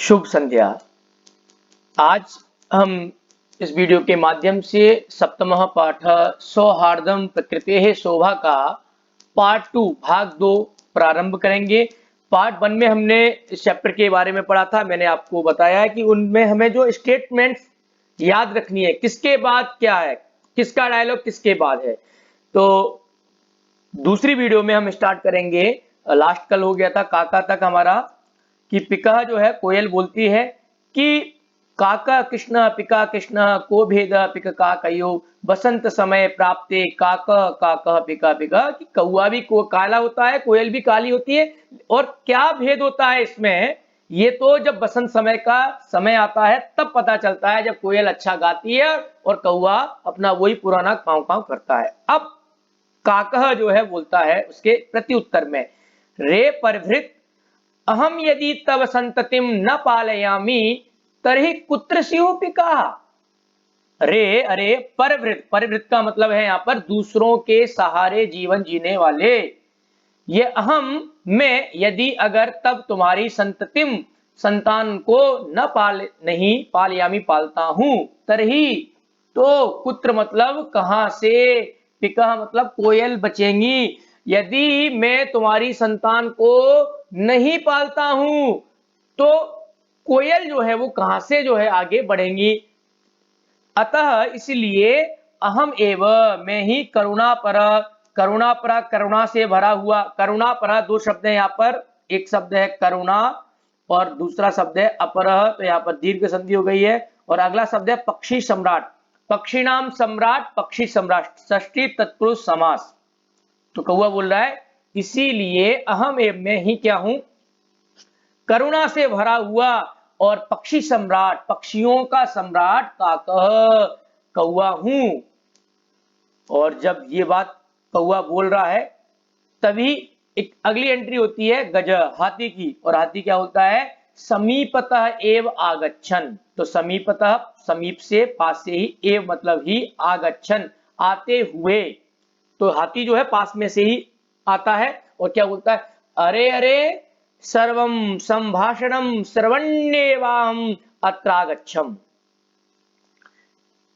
शुभ संध्या। आज हम इस वीडियो के माध्यम से सप्तमः पाठ सौहार्दं प्रकृतेः शोभा का पार्ट 2 भाग 2 प्रारंभ करेंगे। पार्ट 1 में हमने इस चैप्टर के बारे में पढ़ा था। मैंने आपको बताया है कि उनमें हमें जो स्टेटमेंट्स याद रखनी है, किसके बाद क्या है, किसका डायलॉग किसके बाद है। तो दूसरी वीडियो में हम स्टार्ट करेंगे। लास्ट कल हो गया था काका तक हमारा, कि पिका जो है कोयल बोलती है कि काका कृष्ण पिका कृष्ण को भेद पिक का कयो बसंत समय प्राप्ते काक काका पिका पिका, कि कौआ भी को काला होता है, कोयल भी काली होती है। और क्या भेद होता है इसमें, ये तो जब बसंत समय का समय आता है तब पता चलता है, जब कोयल अच्छा गाती है और कौआ अपना वही पुराना काव काव करता है। अब काकह जो है बोलता है उसके प्रति उत्तर में, रे परभृत अहम यदि तव संततिम न पालयामी तरहि कुत्र स्युः पिकाः। रे अरे परवृत, परवृत का मतलब है यहाँ पर दूसरों के सहारे जीवन जीने वाले। ये अहम मैं यदि अगर तब तुम्हारी संततिम संतान को न नहीं पालयामी पालता हूं, तरही तो कुत्र मतलब कहां से, पिका मतलब कोयल बचेंगी। यदि मैं तुम्हारी संतान को नहीं पालता हूं तो कोयल जो है वो कहां से जो है आगे बढ़ेंगी। अतः इसलिए अहम एव मैं ही करुणापर, करुणापरा करुणा से भरा हुआ, करुणापरा दो शब्द है यहाँ पर, एक शब्द है करुणा और दूसरा शब्द है अपरह, तो यहाँ पर दीर्घ संधि हो गई है। और अगला शब्द है पक्षी सम्राट, पक्षी नाम सम्राट पक्षी सम्राट, षष्ठी तत्पुरुष समास। तो कौआ बोल रहा है इसीलिए अहम एव मैं ही क्या हूं, करुणा से भरा हुआ और पक्षी सम्राट पक्षियों का सम्राट काकह कौआ हूं। और जब ये बात कौआ बोल रहा है तभी एक अगली एंट्री होती है गज हाथी की, और हाथी क्या होता है, समीपतः एव आगच्छन। तो समीपतः समीप से, पास से ही, एव मतलब ही, आगच्छन आते हुए। तो हाथी जो है पास में से ही आता है और क्या बोलता है, अरे अरे सर्वम संभाषणम सर्वण्येवाहम अत्रागच्छम।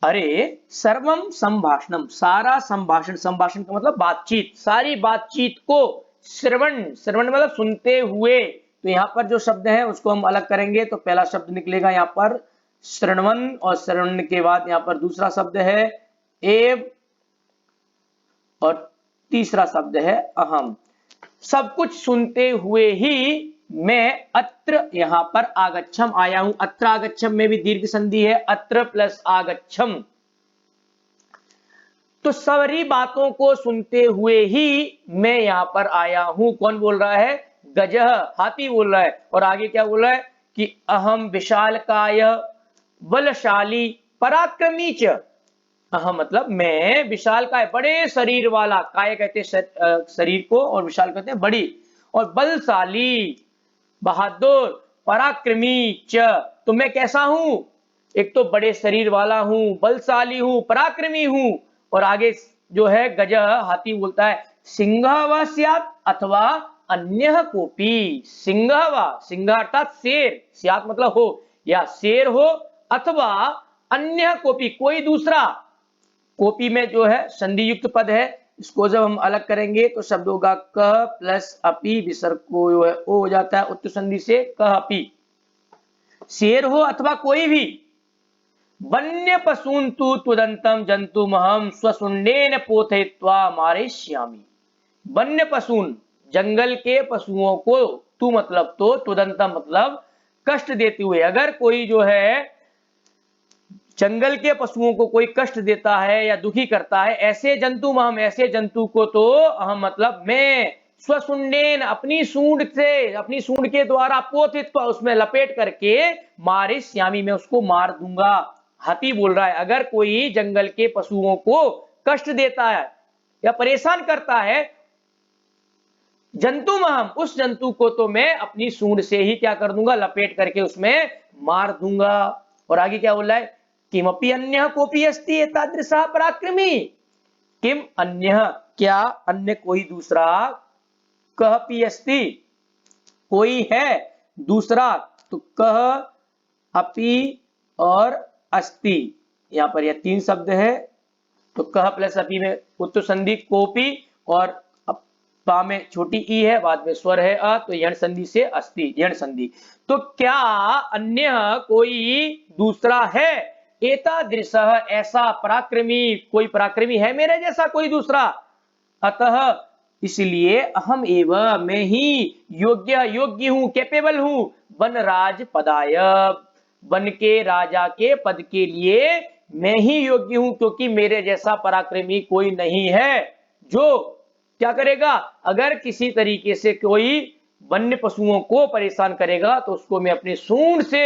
अरे सर्वम संभाषणम, सारा संभाषण, संभाषण का मतलब बातचीत, सारी बातचीत को श्रवण, श्रवण मतलब सुनते हुए। तो यहाँ पर जो शब्द है उसको हम अलग करेंगे। तो पहला शब्द निकलेगा यहाँ पर श्रवण, और श्रवण के बाद यहाँ पर दूसरा शब्द है एव और तीसरा शब्द है अहम। सब कुछ सुनते हुए ही मैं अत्र यहां पर आगच्छम आया हूं। अत्र आगच्छम में भी दीर्घ संधि है, अत्र प्लस आगच्छम। तो सारी बातों को सुनते हुए ही मैं यहां पर आया हूं। कौन बोल रहा है, गजह हाथी बोल रहा है। और आगे क्या बोल रहा है कि अहम विशालकाय बलशाली पराक्रमी च। अहम मतलब मैं, विशालकाय बड़े शरीर वाला, काय कहते हैं शरीर को और विशाल कहते हैं बड़ी, और बलशाली बहादुर पराक्रमी च, तो मैं कैसा हूं, एक तो बड़े शरीर वाला हूं, बलशाली हूं, पराक्रमी हूं। और आगे जो है गज हाथी बोलता है सिंह व स्यात् अथवा अन्य कोपी। सिंह व, सिंह अर्थात शेर, स्यात् मतलब हो, या शेर हो, अथवा अन्य कोपी कोई दूसरा। कोपी में जो है संधि युक्त पद है, इसको जब हम अलग करेंगे तो शब्द होगा क प्लस अपी, विसर्ग को जो है ओ हो जाता है उत्तर संधि से, कह अपी। शेर हो अथवा कोई भी, वन्य पशून तु तुदंतम जंतुमहम स्वसुंडेन पोथयित्वा मारयिष्यामि। वन्य पशून जंगल के पशुओं को, तू मतलब तो, तुदंतम मतलब कष्ट देते हुए। अगर कोई जो है जंगल के पशुओं को कोई कष्ट देता है या दुखी करता है, ऐसे जंतु हम, ऐसे जंतु को तो हम मतलब मैं स्वसुंडेन अपनी सूंड से, अपनी सूंड के द्वारा पोथित उसमें लपेट करके मारिष्यामि मैं उसको मार दूंगा। हाथी बोल रहा है अगर कोई जंगल के पशुओं को कष्ट देता है या परेशान करता है, जंतु महम उस जंतु को तो मैं अपनी सूंड से ही क्या कर दूंगा, लपेट करके उसमें मार दूंगा। और आगे क्या बोल रहा है, किमपि अन्यः कोपि अस्ति एतादृशः पराक्रमी। किम अन्यः क्या, अन्य कोई दूसरा, कपि अस्ति कोई है दूसरा, तो कह, अपि और अस्ति, यहाँ पर यह 3 शब्द है। तो कह प्लस अपि में उत्तु संधि कोपि, और पा में छोटी ई है, बाद में स्वर है अ, तो यण संधि से अस्ति, यण संधि। तो क्या अन्य कोई दूसरा है? एतादृशः, ऐसा, पराक्रमी, कोई पराक्रमी है मेरे जैसा कोई दूसरा? अतः इसलिए अहम एव, मैं ही योग्य हूं, कैपेबल हूं, वनराज पदाय, वन के राजा के पद के लिए मैं ही योग्य हूं, क्योंकि मेरे जैसा पराक्रमी कोई नहीं है जो क्या करेगा, अगर किसी तरीके से कोई वन्य पशुओं को परेशान करेगा तो उसको मैं अपने सूंड से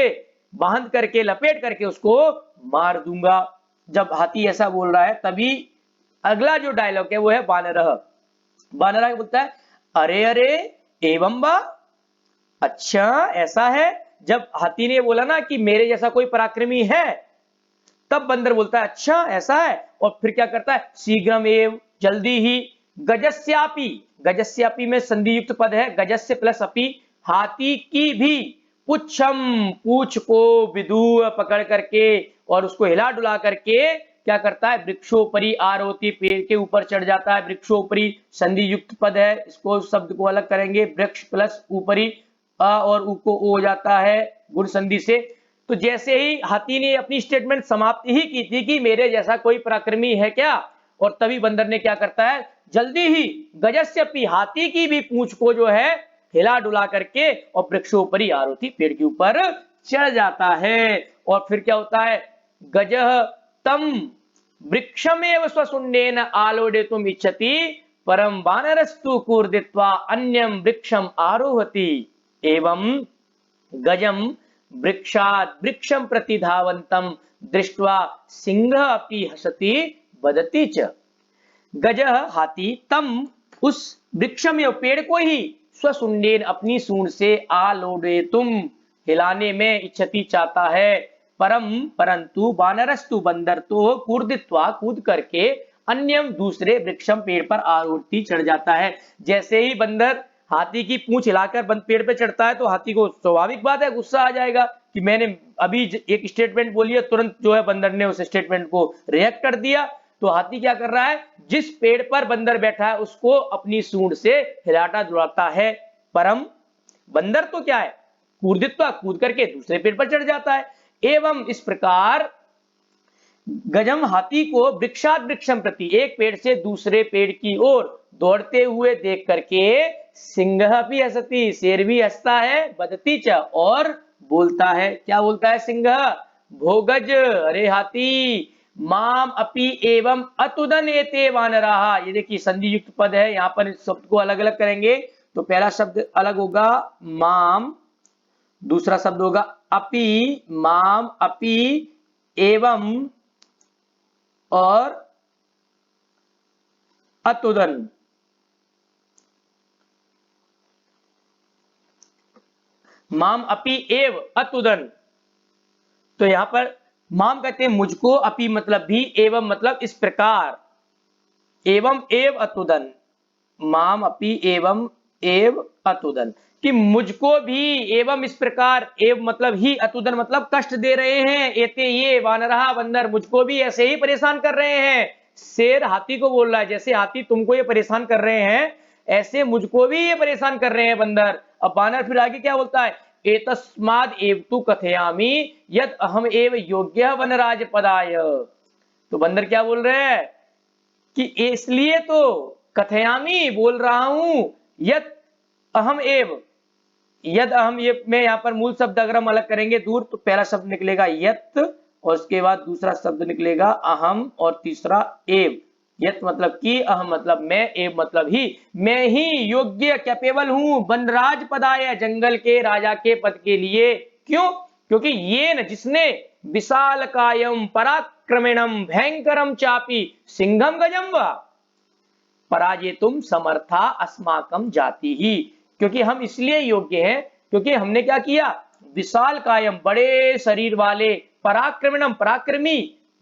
बांध करके, लपेट करके उसको मार दूंगा। जब हाथी ऐसा बोल रहा है तभी अगला जो डायलॉग है वो है वानरः। वानरः बोलता है अरे अरे एवं बा, अच्छा ऐसा है। जब हाथी ने बोला ना कि मेरे जैसा कोई पराक्रमी है, तब बंदर बोलता है अच्छा ऐसा है, और फिर क्या करता है, शीघ्रम एव, जल्दी ही, गजस्यापि, गजस्यापि में संधि युक्त पद है, गजस्य प्लस अपि, हाथी की भी, पुच्छम, पूछ को, विदुर पकड़ करके और उसको हिला डुला करके क्या करता है, वृक्षोपरि आरोति, पेड़ के ऊपर चढ़ जाता है। वृक्षोपरि संधि युक्त पद है, इसको शब्द को अलग करेंगे, वृक्ष प्लस ऊपरी, अ और उ को ओ हो जाता है गुण संधि से। तो जैसे ही हाथी ने अपनी स्टेटमेंट समाप्त ही की थी कि मेरे जैसा कोई पराक्रमी है क्या, और तभी बंदर ने क्या करता है, जल्दी ही गजस्यपि, हाथी की भी पूंछ को जो है हिला डुला करके और वृक्षोपरि आरोति, पेड़ के ऊपर चढ़ जाता है। और फिर क्या होता है, गजः तम वृक्षमेव स्वशुंडेन आलोडयितुम इच्छति, परम वानरस्तु कूर्दित्वा अन्यम वृक्षम आरोहति, एवं गजम वृक्षात् वृक्षं प्रति धावन्तं दृष्ट्वा सिंहः अपि हसति वदति च। गजः हाथी, तम उस वृक्षमेव पेड़ को ही, स्वशुंडेन अपनी सूंड से, आलोडयितुम हिलाने में, इच्छति चाहता है, परम परंतु, वानरस्तु बंदर तो, कूर्दित्वा कूद करके, अन्यम दूसरे, वृक्षम पेड़ पर आरोहति चढ़ जाता है। जैसे ही बंदर हाथी की पूंछ हिलाकर पेड़ पे चढ़ता है तो हाथी को स्वाभाविक बात है गुस्सा आ जाएगा कि मैंने अभी एक स्टेटमेंट बोली है, तुरंत जो है बंदर ने उस स्टेटमेंट को रिएक्ट कर दिया। तो हाथी क्या कर रहा है, जिस पेड़ पर बंदर बैठा है उसको अपनी सूंड से हिलाता डुलाता है। परम बंदर तो क्या है, कूर्दित्वा कूद करके दूसरे पेड़ पर चढ़ जाता है। एवं इस प्रकार गजम हाथी को वृक्षात वृक्षम प्रति, एक पेड़ से दूसरे पेड़ की ओर दौड़ते हुए देख करके, सिंह भी हंसती, शेर भी हंसता है, बदती च और बोलता है, क्या बोलता है सिंह, भोगज, अरे हाथी, माम अपि एवं अतुदन एते वानराहा। ये देखिए संधि युक्त पद है, यहां पर इस शब्द को अलग अलग करेंगे। तो पहला शब्द अलग होगा माम, दूसरा शब्द होगा अपि, माम अपि एवं और अतुदन। माम अपि एव अतुदन। तो यहां पर माम कहते हैं मुझको, अपि मतलब भी, एवं मतलब इस प्रकार, एवं एव अतुदन, माम अपि एवं एव अतुदन, कि मुझको भी एवं इस प्रकार, एव मतलब ही, अतुदन मतलब कष्ट दे रहे हैं, एते ये वानरहा बंदर मुझको भी ऐसे ही परेशान कर रहे हैं। शेर हाथी को बोल रहा है, जैसे हाथी तुमको ये परेशान कर रहे हैं ऐसे मुझको भी ये परेशान कर रहे हैं बंदर। अब बानर फिर आगे क्या बोलता है, एतस्माद् एव तु कथयामि यत् अहम एव योग्यः वनराज पदाय। तो बंदर क्या बोल रहे हैं कि इसलिए तो कथयामि बोल रहा हूं, यत् अहम एव, यद अहम, ये मैं यहां पर मूल शब्द अगर हम अलग करेंगे दूर, तो पहला शब्द निकलेगा यत् और उसके बाद दूसरा शब्द निकलेगा अहम और तीसरा एव। यत् मतलब कि, अहम मतलब मैं, एव मतलब ही, मैं ही योग्य, कैपेबल हूं, वनराज पदाय, जंगल के राजा के पद के लिए। क्यों, क्योंकि ये न जिसने विशालकायम पराक्रमेणम भयंकरम चापि सिंहम गजम वा पराजेतुम समर्था अस्माकम जाति ही। क्योंकि हम इसलिए योग्य हैं क्योंकि हमने क्या किया, विशाल कायम, बड़े शरीर वाले, पराक्रमणम पराक्रमी,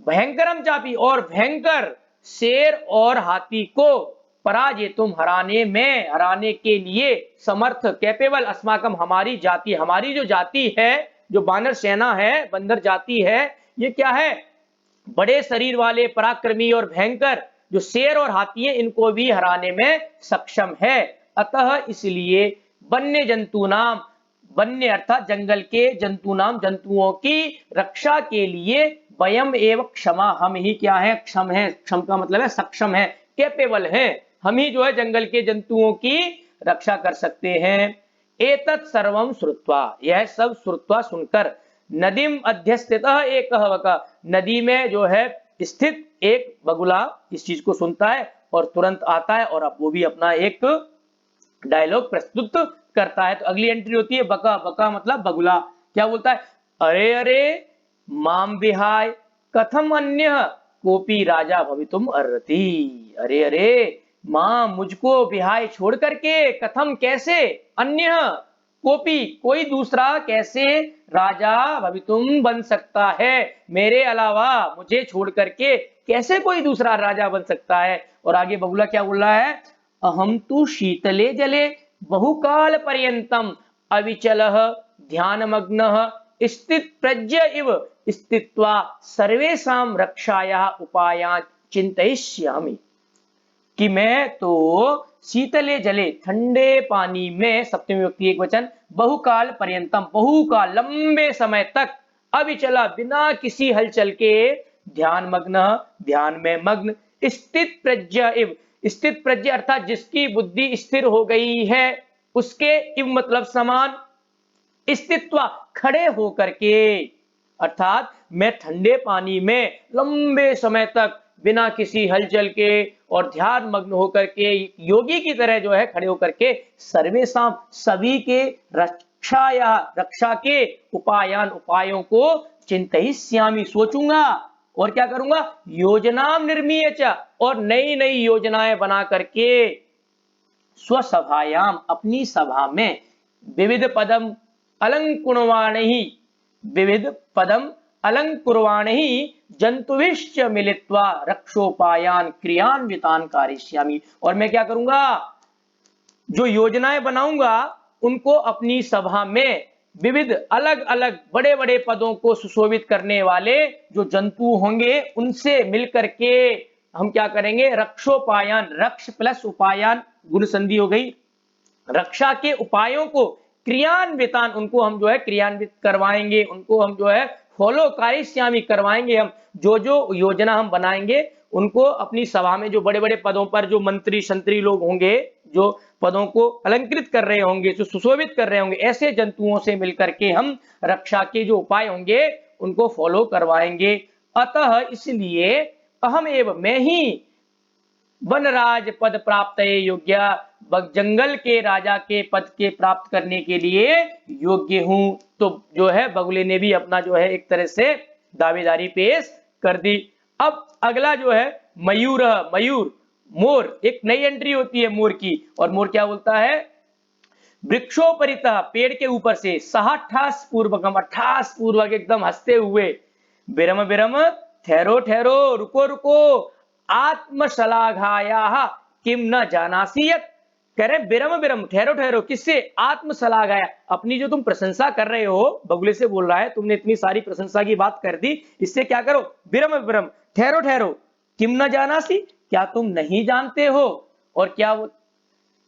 भयंकरम चापी और भयंकर शेर और हाथी को पराजेतुम हराने के लिए समर्थ कैपेबल अस्माकम हमारी जाति, हमारी जो जाति है, जो बानर सेना है, बंदर जाति है, ये क्या है, बड़े शरीर वाले पराक्रमी और भयंकर जो शेर और हाथी हैं इनको भी हराने में सक्षम है। अतः इसलिए वन्य जंतु नाम, वन्य अर्थात जंगल के जंतु नाम, जंतुओं की रक्षा के लिए वयम एवं क्षमा, हम ही क्या है, क्षम है, क्षम का मतलब है सक्षम है, कैपेबल है, हम ही जो है जंगल के जंतुओं की रक्षा कर सकते हैं। एतत् सर्वं श्रुत्वा, यह सब श्रुत्वा सुनकर, नदीम अध्यस्थितः एकः वकः, नदी में जो है स्थित एक बगुला इस चीज को सुनता है और तुरंत आता है और अब वो भी अपना एक डायलॉग प्रस्तुत करता है। तो अगली एंट्री होती है बका, बका मतलब बगुला, क्या बोलता है, अरे अरे माम विहाय कथम अन्य कोपी राजा भवितुम अर्हति, अरे अरे मां मुझको विहाय छोड़ करके, कथम कैसे, अन्य कोपी कोई दूसरा कैसे राजा भवितुम बन सकता है, मेरे अलावा मुझे छोड़ करके कैसे कोई दूसरा राजा बन सकता है। और आगे बगुला क्या बोल रहा है, अहम तु शीतले जले बहुकाल पर्यंतम अविचलः ध्यानमग्नः स्थित प्रज्ञ इव स्थित्वा सर्वेषां रक्षाया उपायान् चिंतयिष्यामि, कि मैं तो शीतले जले ठंडे पानी में, सप्तमी विभक्ति एक वचन, बहुकाल पर्यंतम बहुकाल लंबे समय तक, अविचला बिना किसी हलचल के, ध्यान मग्न ध्यान में मग्न, स्थित प्रज्ञ इव, स्थित प्रज्ञ अर्थात जिसकी बुद्धि स्थिर हो गई है उसके, इव मतलब समान, स्थित्व खड़े होकर के, अर्थात मैं ठंडे पानी में लंबे समय तक बिना किसी हलचल के और ध्यान मग्न होकर के योगी की तरह जो है खड़े होकर के, सर्वेषां सभी के रक्षा के उपायान उपायों को चिंतयिष्यामि सोचूंगा, और क्या करूंगा, योजना निर्मीय च, और नई नई योजनाएं बना करके, स्वसभायाम अपनी सभा में, विविध पदम अलंकुरवाणहि, विविध पदम अलंकुरवाणहि जंतुविश्च मिलित्वा रक्षोपायान क्रियान्वितान कारिष्यामि, और मैं क्या करूंगा, जो योजनाएं बनाऊंगा उनको अपनी सभा में विविध अलग अलग बड़े बड़े पदों को सुशोभित करने वाले जो जंतु होंगे उनसे मिलकर के हम क्या करेंगे, रक्षोपायान, रक्ष प्लस उपायान गुण संधि हो गई, रक्षा के उपायों को क्रियान्वितान, उनको हम जो है क्रियान्वित करवाएंगे, उनको हम जो है फॉलो कारिष्यामि करवाएंगे, हम जो जो योजना हम बनाएंगे उनको अपनी सभा में जो बड़े बड़े पदों पर जो मंत्री संतरी लोग होंगे, जो पदों को अलंकृत कर रहे होंगे, जो सुशोभित कर रहे होंगे, ऐसे जंतुओं से मिलकर के हम रक्षा के जो उपाय होंगे उनको फॉलो करवाएंगे। अतः इसलिए अहम एव मैं ही वनराज पद प्राप्त योग्य, जंगल के राजा के पद के प्राप्त करने के लिए योग्य हूं। तो जो है बगुले ने भी अपना जो है एक तरह से दावेदारी पेश कर दी। अब अगला जो है मयूर, मयूर मोर, एक नई एंट्री होती है मोर की, और मोर क्या बोलता है, वृक्षोपरितः पेड़ के ऊपर से, सहठास पूर्वकम अट्ठास पूर्वक एकदम हंसते हुए, विरम विरम ठहरो ठहरो रुको रुको, आत्मशलाघाया किम न जानासी यत्, कह रहे विरम विरम ठहरो ठहरो, किससे, आत्मशलाघाया, अपनी जो तुम प्रशंसा कर रहे हो, बगुले से बोल रहा है, तुमने इतनी सारी प्रशंसा की बात कर दी, इससे क्या करो, विरम विरम ठहरो ठहरो, किम न जानासी, क्या तुम नहीं जानते हो, और क्या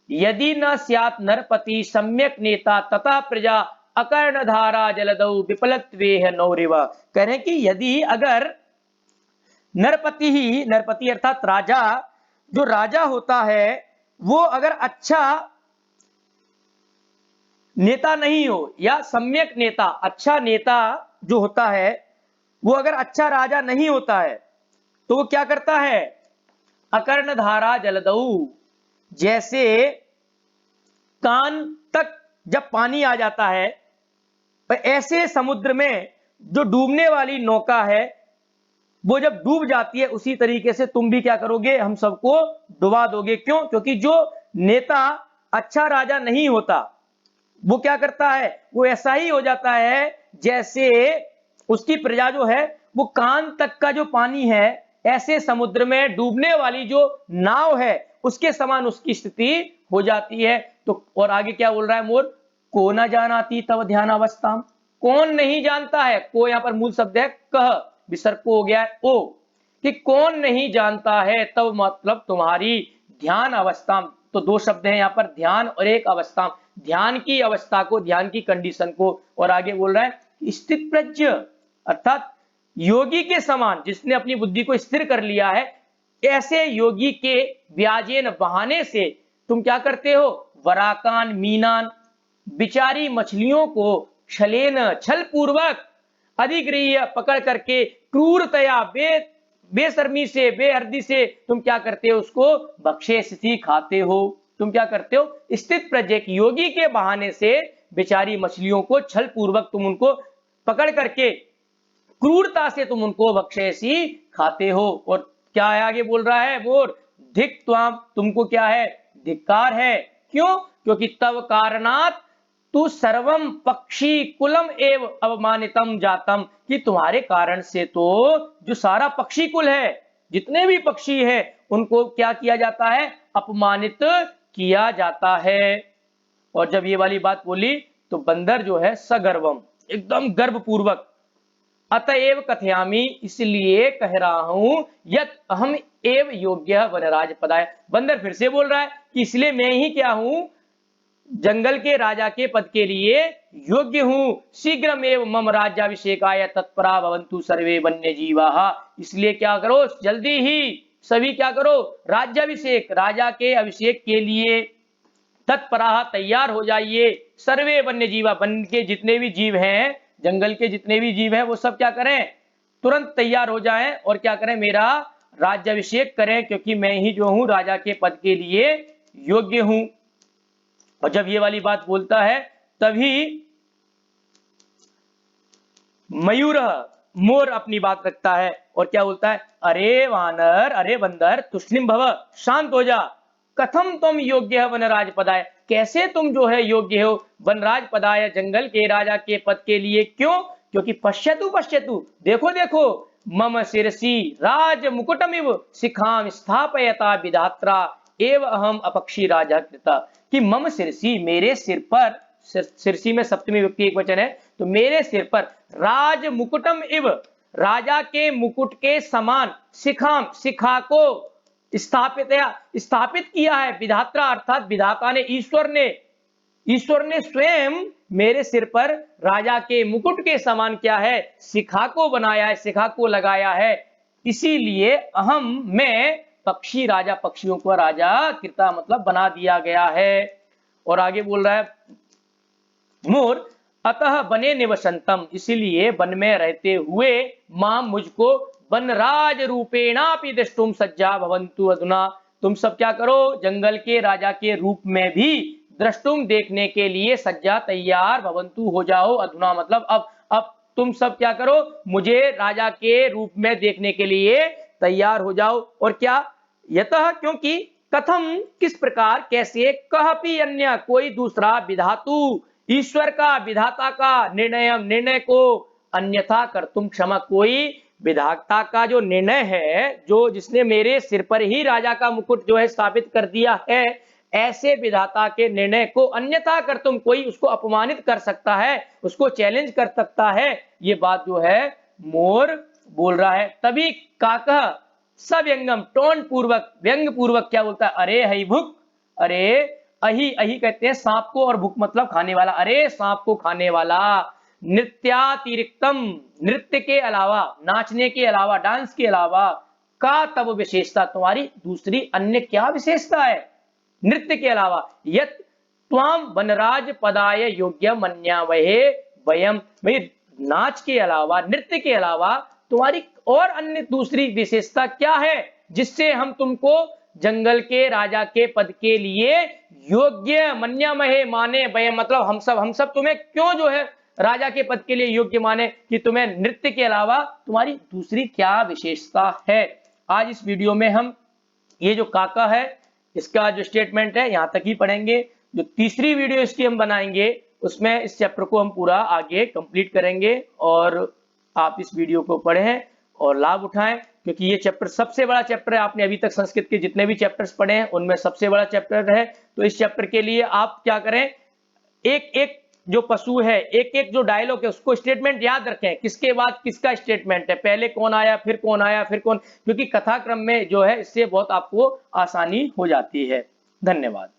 यदि न स्यात् नरपति सम्यक नेता तथा प्रजा अकर्णधारा जलदौ विपलत्वेह नौरिव, कह रहे कि यदि अगर नरपति ही, नरपति अर्थात राजा, जो राजा होता है वो अगर अच्छा नेता नहीं हो, या सम्यक नेता, अच्छा नेता जो होता है वो अगर अच्छा राजा नहीं होता है तो वो क्या करता है, अकर्णधारा जलदौ, जैसे कान तक जब पानी आ जाता है, ऐसे समुद्र में जो डूबने वाली नौका है वो जब डूब जाती है, उसी तरीके से तुम भी क्या करोगे, हम सबको डुबा दोगे। क्यों, क्योंकि जो नेता अच्छा राजा नहीं होता वो क्या करता है, वो ऐसा ही हो जाता है जैसे उसकी प्रजा जो है वो कान तक का जो पानी है, ऐसे समुद्र में डूबने वाली जो नाव है उसके समान उसकी स्थिति हो जाती है। तो और आगे क्या बोल रहा है मोर, को न जानाति तव ध्यान अवस्था, कौन नहीं जानता है, को यहाँ पर मूल शब्द है कह, विसर्ग को हो गया है ओ, कि कौन नहीं जानता है, तब मतलब तुम्हारी ध्यान अवस्था। तो दो शब्द हैं यहाँ पर, ध्यान और एक अवस्था, ध्यान की अवस्था को, ध्यान की कंडीशन को। और आगे बोल रहा है स्थित प्रज्ञ, अर्थात योगी के समान, जिसने अपनी बुद्धि को स्थिर कर लिया है, ऐसे योगी के व्याजेन बहाने से तुम क्या करते हो, वराकान मीनान, बिचारी मछलियों को छलेन छल पूर्वक, अधिगृह्य पकड़ करके, क्रूरतया बेशर्मी से, बेहर्दी से तुम क्या करते हो, उसको बख्शेसी खाते हो। तुम क्या करते हो, स्थित प्रज्ञ योगी के बहाने से बेचारी मछलियों को छल पूर्वक तुम उनको पकड़ करके क्रूरता से तुम उनको बख्शेसी खाते हो। और क्या है आगे बोल रहा है मोर, धिक त्वाम, तुमको क्या है, धिक्कार है। क्यों, क्योंकि तव कारणात तू सर्वम पक्षी कुलम एव अवमानितम जातम, कि तुम्हारे कारण से तो जो सारा पक्षी कुल है, जितने भी पक्षी है, उनको क्या किया जाता है, अपमानित किया जाता है। और जब ये वाली बात बोली तो बंदर जो है सगर्वम, एकदम गर्वपूर्वक, अतएव कथयामी, इसलिए कह रहा हूं, यत अहम एव योग्य वनराज पदाय। बंदर फिर से बोल रहा है कि इसलिए मैं ही क्या हूं, जंगल के राजा के पद के लिए योग्य हूं। शीघ्रमेव मम राज्याभिषेकाय तत्परा भवन्तु सर्वे वन्य जीवाः, इसलिए क्या करो, जल्दी ही सभी क्या करो, राज्याभिषेक, राजा के अभिषेक के लिए तत्परा, तैयार हो जाइए, सर्वे वन्य जीवा, वन के जितने भी जीव हैं, जंगल के जितने भी जीव हैं, वो सब क्या करें, तुरंत तैयार हो जाएं और क्या करें, मेरा राज्याभिषेक करें, क्योंकि मैं ही जो हूं राजा के पद के लिए योग्य हूं। और जब ये वाली बात बोलता है तभी मयूर, मोर अपनी बात रखता है और क्या बोलता है, अरे वानर, अरे बंदर, तुष्णिम भव, शांत हो जा, कथम तुम योग्य वनराज पदाय, कैसे तुम जो है योग्य हो वनराज पदाय, जंगल के राजा के पद के लिए। क्यों, क्योंकि पश्यतु पश्यतु, देखो देखो, मम शिरसी राज मुकुटमिव शिखाम स्थापयता विधात्रा एव अहम अपक्षी राजा कृता, कि मम शिरसी, मेरे सिर पर, शिरसी में सप्तमी व्यक्ति एक वचन है, तो मेरे सिर पर राज मुकुटम इव, राजा के मुकुट के समान, शिखाम, शिखा को स्थापित किया है, विधात्रा अर्थात विधाता ने, ईश्वर ने स्वयं मेरे सिर पर राजा के मुकुट के समान क्या है, शिखा को बनाया है, शिखा को लगाया है, इसीलिए अहम, मैं पक्षी राजा, पक्षियों को राजा कृता मतलब बना दिया गया है। और आगे बोल रहा है मोर, अतः बने निवसंतम, इसीलिए वन में रहते हुए, मां, मुझको, वनराज रूपेणापि दृष्टुम सज्जा भवन्तु अधुना, तुम सब क्या करो, जंगल के राजा के रूप में भी दृष्टुम, देखने के लिए, सज्जा तैयार, भवन्तु हो जाओ, अधुना मतलब अब तुम सब क्या करो, मुझे राजा के रूप में देखने के लिए तैयार हो जाओ। और क्या, यतः, क्योंकि, कथम, किस प्रकार, कैसे, कहपि अन्य, कोई दूसरा, विधातु, ईश्वर का, विधाता का, निर्णय को, अन्यथा कर तुम क्षमा, कोई विधाता का जो निर्णय है, जो जिसने मेरे सिर पर ही राजा का मुकुट जो है स्थापित कर दिया है, ऐसे विधाता के निर्णय को अन्यथा कर तुम, कोई उसको अपमानित कर सकता है, उसको चैलेंज कर सकता है, ये बात जो है मोर बोल रहा है। तभी काकह सव्यंगम, टोन पूर्वक, व्यंग पूर्वक क्या बोलता है, अरे हई भुक, अरे अही, अही कहते हैं सांप को, और भुक मतलब खाने वाला, अरे सांप को खाने वाला, नृत्यातिरिक्तम, नृत्य के अलावा, नाचने के अलावा, डांस के अलावा, का तब विशेषता, तुम्हारी दूसरी अन्य क्या विशेषता है, नृत्य के अलावा, यत त्वाम वनराज पदाय योग्य मन्यावहे वयम, भाई नाच के अलावा, नृत्य के अलावा तुम्हारी और अन्य दूसरी विशेषता क्या है, जिससे हम तुमको जंगल के राजा के पद के लिए योग्य मन्यामहे, माने, वयम मतलब हम सब तुम्हें क्यों जो है राजा के पद के लिए योग्य माने, कि तुम्हें नृत्य के अलावा तुम्हारी दूसरी क्या विशेषता है। आज इस वीडियो में हम ये जो काका है, इसका जो स्टेटमेंट है यहां तक ही पढ़ेंगे। जो तीसरी वीडियो इसकी हम बनाएंगे, उसमें इस चैप्टर को हम पूरा आगे कंप्लीट करेंगे, और आप इस वीडियो को पढ़ें और लाभ उठाएं। क्योंकि ये चैप्टर सबसे बड़ा चैप्टर है। आपने अभी तक संस्कृत के जितने भी चैप्टर्स पढ़े हैं उनमें सबसे बड़ा चैप्टर है। तो इस चैप्टर के लिए आप क्या करें, एक एक जो पशु है, एक एक जो डायलॉग है उसको स्टेटमेंट याद रखें, किसके बाद किसका स्टेटमेंट है, पहले कौन आया, फिर कौन आया, फिर कौन, क्योंकि कथाक्रम में जो है इससे बहुत आपको आसानी हो जाती है। धन्यवाद।